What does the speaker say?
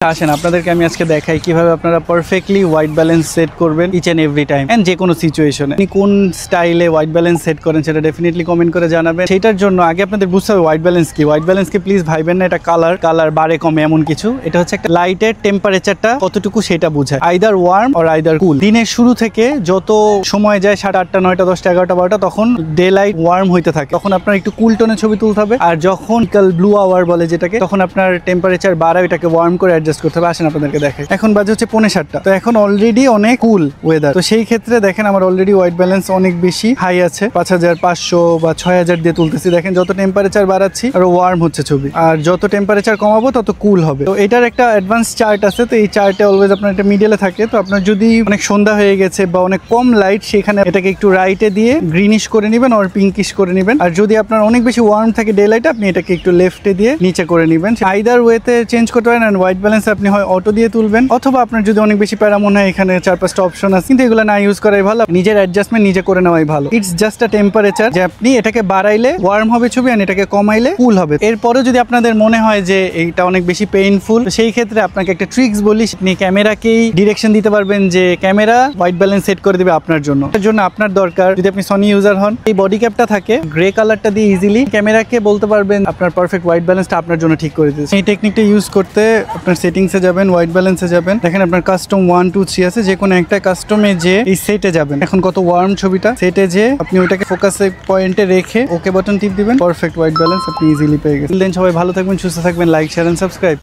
আসেন আপনাদেরকে আমি আজকে দেখাই কিভাবে আপনারা পারফেক্টলি হোয়াইট ব্যালেন্স সেট করবেন each and every time and যে কোনো সিচুয়েশনে। আপনি কোন স্টাইলে হোয়াইট ব্যালেন্স সেট করেন সেটা ডেফিনেটলি কমেন্ট করে জানাবেন। সেটার জন্য আগে আপনাদের বুঝতে হবে হোয়াইট ব্যালেন্স কি। হোয়াইট ব্যালেন্স কি প্লিজ ভাইবেন না এটা কালার বাড়ে কমে এমন কিছু। এটা হচ্ছে একটা লাইটের টেম্পারেচারটা কতটুকু সেটা বোঝায়, আইদার ওয়ার্ম অর আইদার কুল। দিনের শুরু থেকে যত সময় যায় 8টা 9টা 10টা 11টা 12টা তখন ডে লাইট ওয়ার্ম হইতে থাকে, তখন আপনার একটু কুল টোনে ছবি তুলতে হবে। আর যখন ব্লু আওয়ার বলে যেটাকে, তখন আপনার টেম্পারেচার বাড়ায় এটাকে ওয়ার্ম করে অ্যাডজাস্ট করতে হবে। আসেন আপনাদেরকে দেখাই। এখন বাজে হচ্ছে 7:45, তো এখন অলরেডি অনেক কুল ওয়েদার। তো সেই ক্ষেত্রে দেখেন আমার অলরেডি হোয়াইট ব্যালেন্স অনেক বেশি হাই আছে, 5500 বা 6000 দিয়ে তুলতেছি। দেখেন যত টেম্পারেচার বাড়াচ্ছি আরো ওয়ার্ম হচ্ছে ছবি, আর যত টেম্পারেচার কমাবো তত কুল হবে। তো এটার একটা অ্যাডভান্স চার্ট আছে, তো এই চার্টে অলওয়েজ আপনার একটা মিডলে থাকে। তো আপনার যদি অনেক সন্ধ্যা হয়ে গেছে বা অনেক কম লাইট, সেখানে এটাকে একটু রাইটে দিয়ে গ্রিনিশ করে নেবেন আর পিঙ্কিশ করে নেবেন। আর যদি আপনার অনেক বেশি ওয়ার্ম থাকে ডে লাইট, আপনি এটাকে একটু লেফটে দিয়ে নিচে করে নেবেন। আইদার ওয়েতে চেঞ্জ করতে পারেন। আর হোয়াইট ব্যালেন্স আপনি হয় অটো দিয়ে তুলবেন, অথবা আপনার যদি অনেক বেশি প্যারা মনে হয় এখানে 4-5টা অপশন আছে, কিন্তু এগুলো না ইউজ করাই ভালো। নিজের অ্যাডজাস্টমেন্ট নিজে করে নেওয়াই ভালো। ইটস জাস্ট আ টেম্পারেচার, যে আপনি এটাকে বাড়াইলে ওয়ার্ম হবে ছবি আর এটাকে কমাইলে কুল হবে। এরপরে যদি আপনাদের মনে হয় যে এইটা অনেক বেশি পেইনফুল, সেই ক্ষেত্রে আপনাকে একটা ট্রিক্স বলি। আপনি ক্যামেরাকেই ডিরেকশন দিতে পারবেন যে ক্যামেরা হোয়াইট ব্যালেন্স সেট করে দিবে আপনার জন্য। এর জন্য আপনার দরকার, যদি আপনি সনি ইউজার হন, এই বডি ক্যাপটা থাকে গ্রে কালারটা দিয়ে ইজিলি ক্যামেরাকে বলতে পারবেন আপনার পারফেক্ট হোয়াইট ব্যালেন্সটা আপনার জন্য ঠিক করে দিচ্ছে। এই টেকনিকটা ইউজ করতে আপনার সেটিংসে যাবেন, হোয়াইট ব্যালেন্সে যাবেন, দেখেন আপনার কাস্টম 1 2 3 আছে, যে কোনো একটা কাস্টমে যে এই সেটে যাবেন। এখন কত ওয়ার্ম ছবিটা, সেটে যে আপনি ওইটাকে ফোকাসে পয়েন্টে রেখে ওকে বাটন টিপ দিবেন, পারফেক্ট হোয়াইট ব্যালেন্স আপনি ইজিলি পেয়ে গেছেন। সবাই ভালো থাকবেন, সুস্থ থাকবেন, লাইক শেয়ার এন্ড সাবস্ক্রাইব।